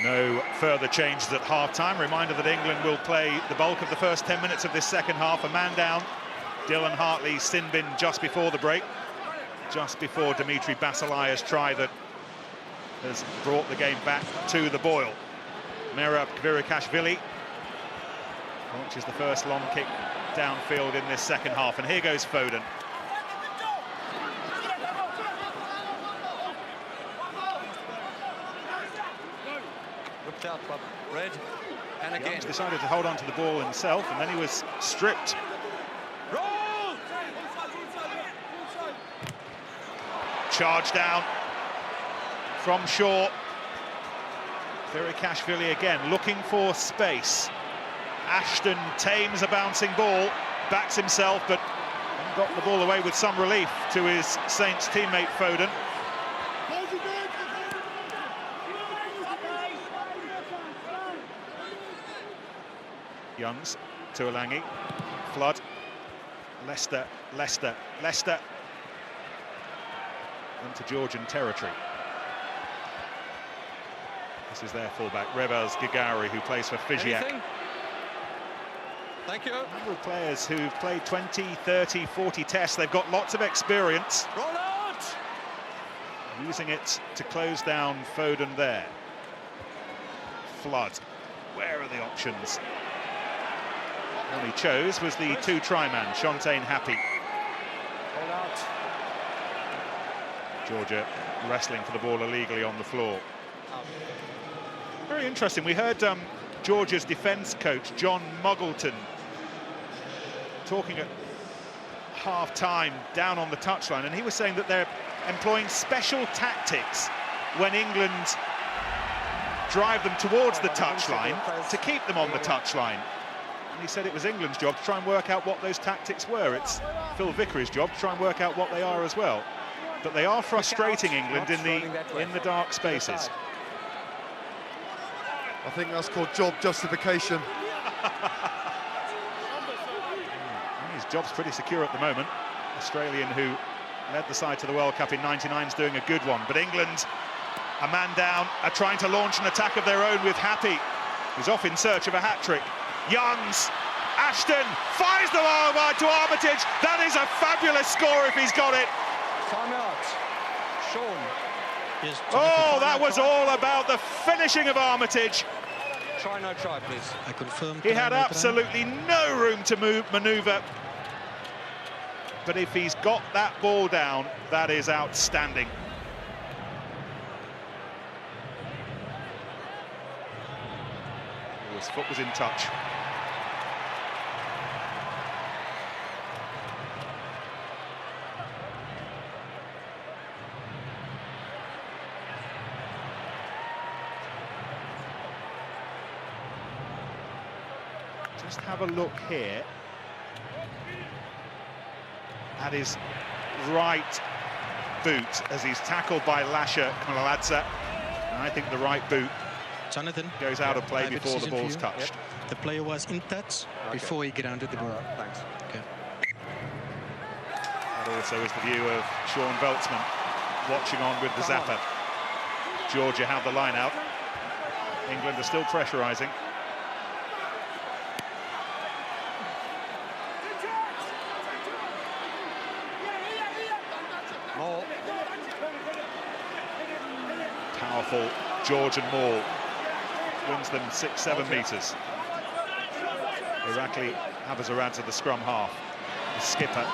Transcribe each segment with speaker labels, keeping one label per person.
Speaker 1: No further changes at half-time. Reminder that England will play the bulk of the first 10 minutes of this second half. A man down, Dylan Hartley's sin bin just before the break, just before Dimitri Basilaya's try that has brought the game back to the boil. Merab Kvirikashvili launches the first long kick downfield in this second half, and here goes Foden.
Speaker 2: Whipped out, club. Red, and again.
Speaker 1: Young's decided to hold on to the ball himself, and then he was stripped.
Speaker 2: Roll!
Speaker 1: Charge down from Shaw. Kvirikashvili again looking for space. Ashton tames a bouncing ball, backs himself, but got the ball away with some relief to his Saints teammate Foden. Youngs to Alangi, Flood, Leicester, into Georgian territory. This is their fullback, Revels Gagauri, who plays for Fijiak.
Speaker 2: Anything? Thank you.
Speaker 1: A number of players who've played 20, 30, 40 tests. They've got lots of experience.
Speaker 2: Roll out!
Speaker 1: Using it to close down Foden there. Flood, where are the options? One he chose was the two-try man, Shontaine Happy.
Speaker 2: Roll out.
Speaker 1: Georgia wrestling for the ball illegally on the floor. Very interesting. We heard Georgia's defence coach, John Muggleton, talking at half-time down on the touchline, and he was saying that they're employing special tactics when England drive them towards the touchline to keep them on the touchline. And he said it was England's job to try and work out what those tactics were. It's Phil Vickery's job to try and work out what they are as well. But they are frustrating England in the dark spaces.
Speaker 3: I think that's called job justification.
Speaker 1: His job's pretty secure at the moment. Australian, who led the side to the World Cup in '99, is doing a good one. But England, a man down, are trying to launch an attack of their own with Happy, who's off in search of a hat-trick. Youngs, Ashton fires the ball wide to Armitage. That is a fabulous score if he's got it.
Speaker 2: Time out. Sean.
Speaker 1: Oh, that was all about the finishing of Armitage.
Speaker 2: Try, no try, please.
Speaker 4: I confirm.
Speaker 1: He had absolutely no room to manoeuvre. But if he's got that ball down, that is outstanding. His foot was in touch. Just have a look here at his right boot as he's tackled by Lasha Kmaladze. And I think the right boot
Speaker 4: Jonathan
Speaker 1: goes out of play before the ball's touched.
Speaker 4: The player was in touch before he grounded the ball.
Speaker 2: Thanks.
Speaker 4: Okay.
Speaker 1: That also is the view of Sean Veltzman watching on with the zapper. Georgia have the line out. England are still pressurising.
Speaker 2: More.
Speaker 1: Powerful Georgian maul. Wins them 6-7 metres. Irakli Habazarad the scrum half. The skipper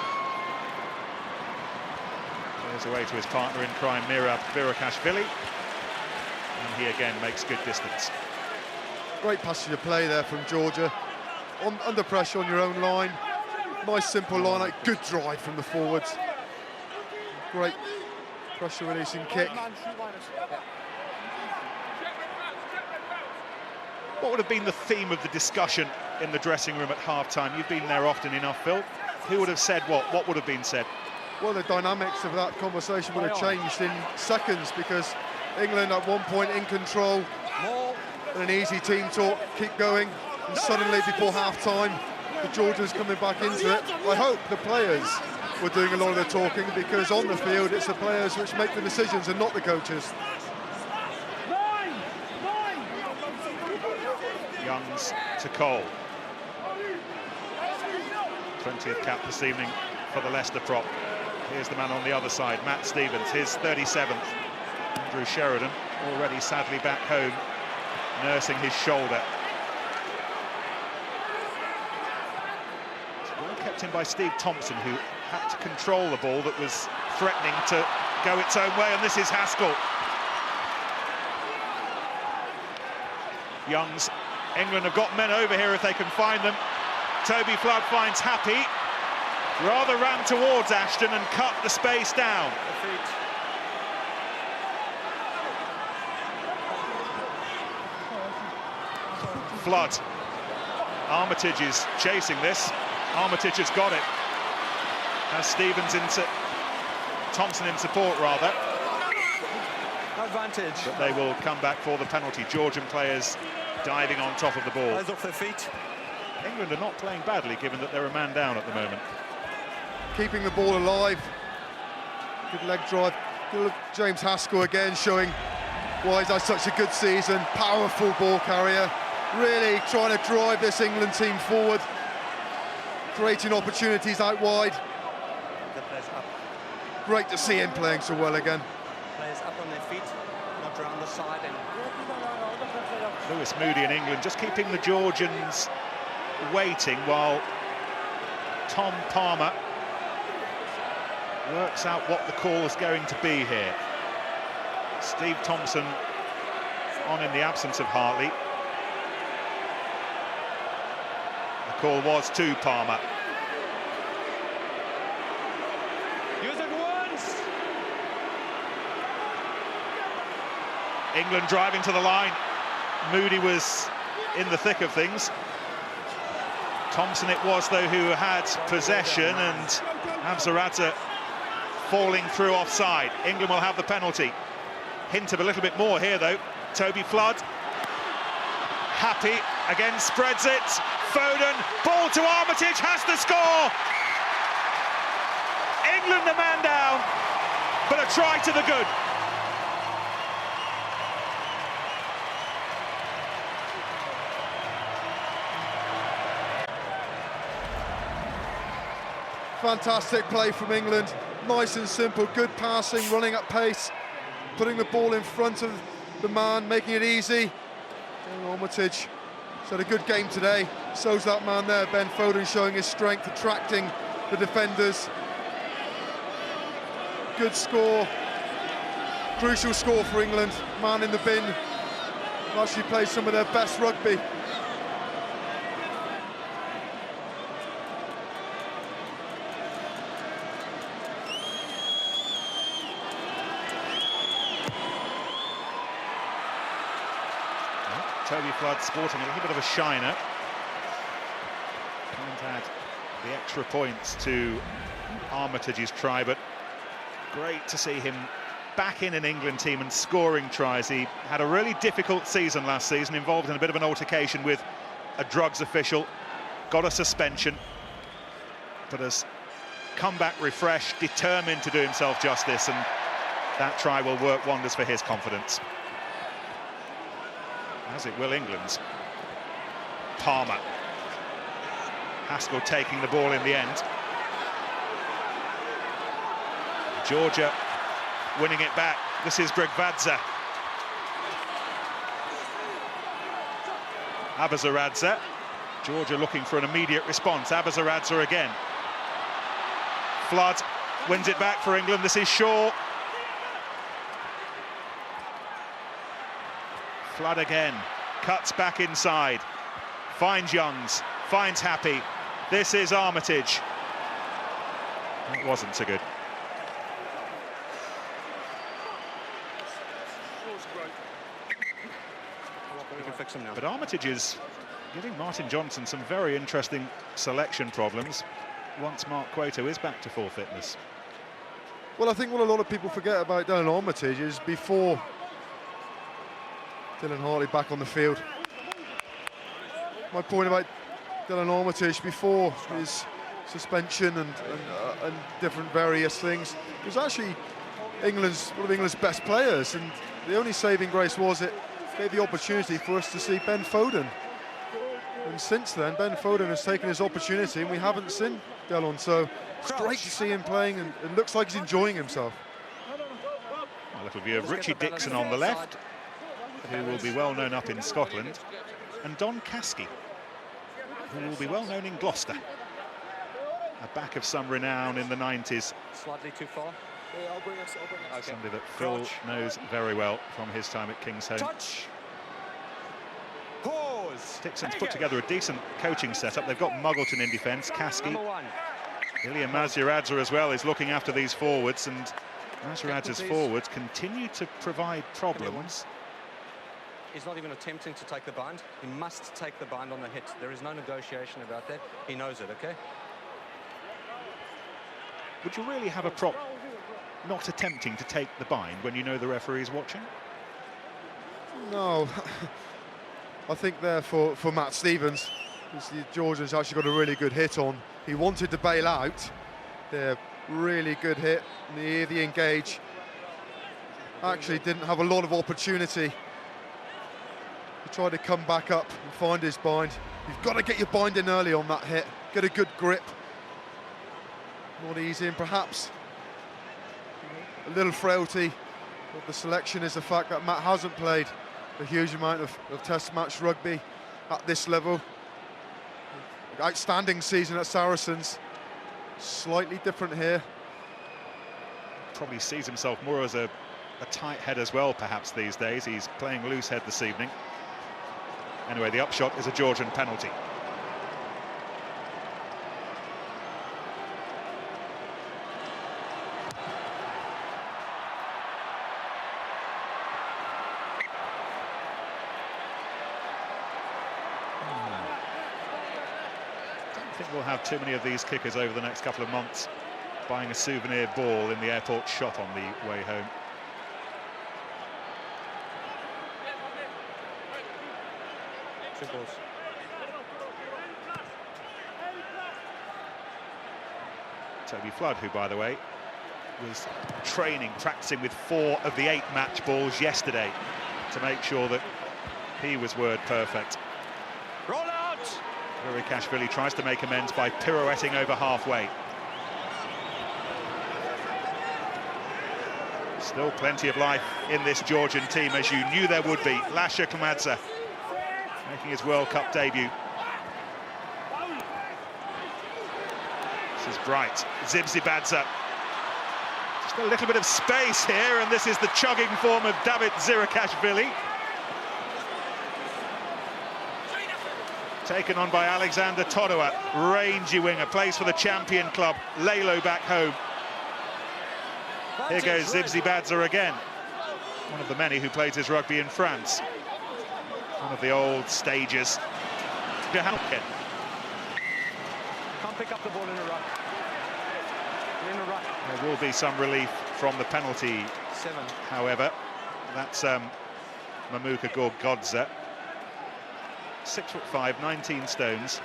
Speaker 1: goes away to his partner in crime, Merab Kvirikashvili. And he again makes good distance.
Speaker 3: Great passage of play there from Georgia. Under pressure on your own line. Nice simple line, like good drive from the forwards. Great pressure releasing kick.
Speaker 1: What would have been the theme of the discussion in the dressing room at half-time? You've been there often enough, Phil. Who would have said what? What would have been said?
Speaker 3: Well, the dynamics of that conversation would have changed in seconds, because England at one point in control, an easy team talk, keep going, and suddenly before half-time, the Georgians coming back into it. I hope the players were doing a lot of the talking, because on the field it's the players which make the decisions and not the coaches.
Speaker 1: Youngs to Cole. 20th cap this evening for the Leicester prop. Here's the man on the other side, Matt Stevens, his 37th. Andrew Sheridan, already sadly back home, nursing his shoulder. It's well kept in by Steve Thompson, who had to control the ball that was threatening to go its own way, and this is Haskell. Youngs, England have got men over here if they can find them. Toby Flood finds Happy, rather ran towards Ashton and cut the space down. Flood. Armitage is chasing this. Armitage has got it. Has Stevens into Thompson in support, rather.
Speaker 2: Advantage.
Speaker 1: But they will come back for the penalty. Georgian players diving on top of the ball.
Speaker 2: Eyes off their feet.
Speaker 1: England are not playing badly, given that they're a man down at the moment.
Speaker 3: Keeping the ball alive. Good leg drive. Good look, James Haskell again showing why he's had such a good season. Powerful ball carrier. Really trying to drive this England team forward. Creating opportunities out wide.
Speaker 2: The players up.
Speaker 3: Great to see him playing so well again.
Speaker 2: Players up on their feet, not around the side. And
Speaker 1: Lewis Moody in England just keeping the Georgians waiting while Tom Palmer works out what the call is going to be here. Steve Thompson on in the absence of Hartley. The call was to Palmer.
Speaker 2: use it once.
Speaker 1: England driving to the line. Moody was in the thick of things. Thompson it was, though, who had possession, and Abzaradze falling through offside. England will have the penalty. Hint of a little bit more here, though. Toby Flood. Happy again, spreads it. Foden, ball to Armitage, has to score! England a man down, but a try to the good.
Speaker 3: Fantastic play from England, nice and simple, good passing, running at pace, putting the ball in front of the man, making it easy. Armitage has had a good game today, so's that man there, Ben Foden, showing his strength, attracting the defenders. Good score, crucial score for England, man in the bin, actually played some of their best rugby.
Speaker 1: Toby Flood sporting a little bit of a shiner. Can't add the extra points to Armitage's try, but great to see him back in an England team and scoring tries. He had a really difficult season last season, involved in a bit of an altercation with a drugs official, got a suspension, but has come back refreshed, determined to do himself justice, and that try will work wonders for his confidence. As it will England's. Palmer. Haskell taking the ball in the end. Georgia winning it back. This is Bregvadze. Abzaradze. Georgia looking for an immediate response. Abzaradze again. Flood wins it back for England. This is Shaw. Flood again, cuts back inside, finds Youngs, finds Happy. This is Armitage. It wasn't so good.
Speaker 2: We can fix him now.
Speaker 1: But Armitage is giving Martin Johnson some very interesting selection problems once Mark Cueto is back to full fitness.
Speaker 3: Well, I think what a lot of people forget about Dylan Armitage is before Dylan Hartley back on the field. My point about Dylan Armitage before his suspension and different various things, he was actually one of England's best players, and the only saving grace was it gave the opportunity for us to see Ben Foden And since then, Ben Foden has taken his opportunity, and we haven't seen Delon. So it's great to see him playing, and it looks like he's enjoying himself.
Speaker 1: A little view of Richie Dixon on the left, who will be well known up in Scotland, and Don Caskey, who will be well known in Gloucester. A back of some renown in the 90s.
Speaker 2: Slightly too far. Yeah, I'll bring us. Okay.
Speaker 1: Somebody that Phil knows very well from his time at King's Home.
Speaker 2: Touch. Pause.
Speaker 1: Dixon's put together a decent coaching setup. They've got Muggleton in defence, Caskey. Ilya Mazuradze as well is looking after these forwards, and Mazuradze's forwards continue to provide problems.
Speaker 2: He's not even attempting to take the bind. He must take the bind on the hit. There is no negotiation about that. He knows it, okay?
Speaker 1: Would you really have a prop not attempting to take the bind when you know the referee is watching?
Speaker 3: No. I think there for Matt Stevens, the Georgians actually got a really good hit on. He wanted to bail out. They're really good hit. The engage. Actually didn't have a lot of opportunity. He tried to come back up and find his bind. You've got to get your bind in early on that hit. Get a good grip. Not easy, and perhaps a little frailty of the selection is the fact that Matt hasn't played a huge amount of test match rugby at this level. Outstanding season at Saracens. Slightly different here.
Speaker 1: Probably sees himself more as a tight head as well, perhaps, these days. He's playing loose head this evening. Anyway, the upshot is a Georgian penalty. I think we'll have too many of these kickers over the next couple of months buying a souvenir ball in the airport shop on the way home.
Speaker 2: Triples.
Speaker 1: Toby Flood, who, by the way, was practicing with 4 of the 8 match balls yesterday to make sure that he was word perfect.
Speaker 2: Roll out!
Speaker 1: Kashvili tries to make amends by pirouetting over halfway. Still plenty of life in this Georgian team, as you knew there would be. Lasha Kamadze making his World Cup debut. This is Bright. Zibzibadze. Just a little bit of space here, and this is the chugging form of David Zirakashvili. Taken on by Alexander Todoa, rangy winger, plays for the champion club, Lalo back home. Here goes Zibzibadze again, one of the many who plays his rugby in France. One of the old stagers.
Speaker 2: Can't pick up the ball in a ruck. In a ruck.
Speaker 1: There will be some relief from the penalty,
Speaker 2: 7.
Speaker 1: however. That's Mamuka Gorgodze. 6'5", 19 stones.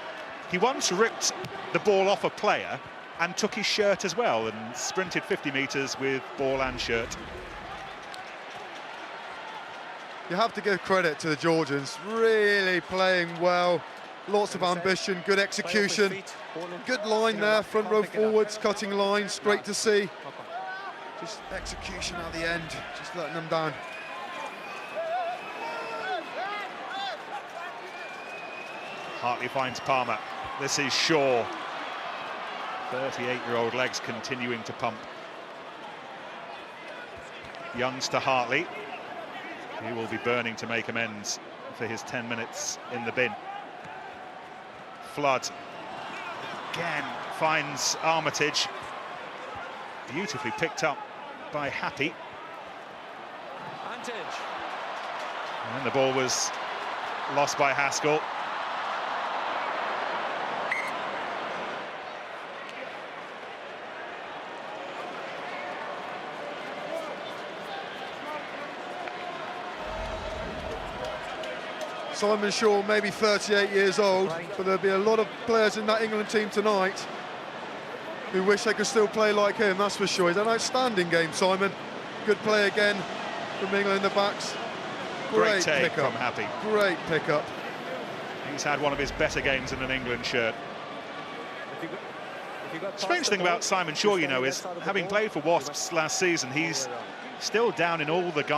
Speaker 1: He once ripped the ball off a player and took his shirt as well and sprinted 50 metres with ball and shirt.
Speaker 3: You have to give credit to the Georgians, really playing well, lots of ambition, good execution, good line there, front row forwards, cutting lines, great to see. Just execution at the end, just letting them down.
Speaker 1: Hartley finds Palmer. This is Shaw. 38-year-old legs continuing to pump. Youngster Hartley. He will be burning to make amends for his 10 minutes in the bin. Flood again finds Armitage. Beautifully picked up by Happy. And the ball was lost by Haskell.
Speaker 3: Simon Shaw, maybe 38 years old, but there'll be a lot of players in that England team tonight who wish they could still play like him, that's for sure. He's an outstanding game, Simon. Good play again from England in the backs.
Speaker 1: Great take from Happy.
Speaker 3: Great pickup.
Speaker 1: He's had one of his better games in an England shirt. Strange thing about Simon Shaw, you know, is having played for Wasps last season, he's still down in all the guys.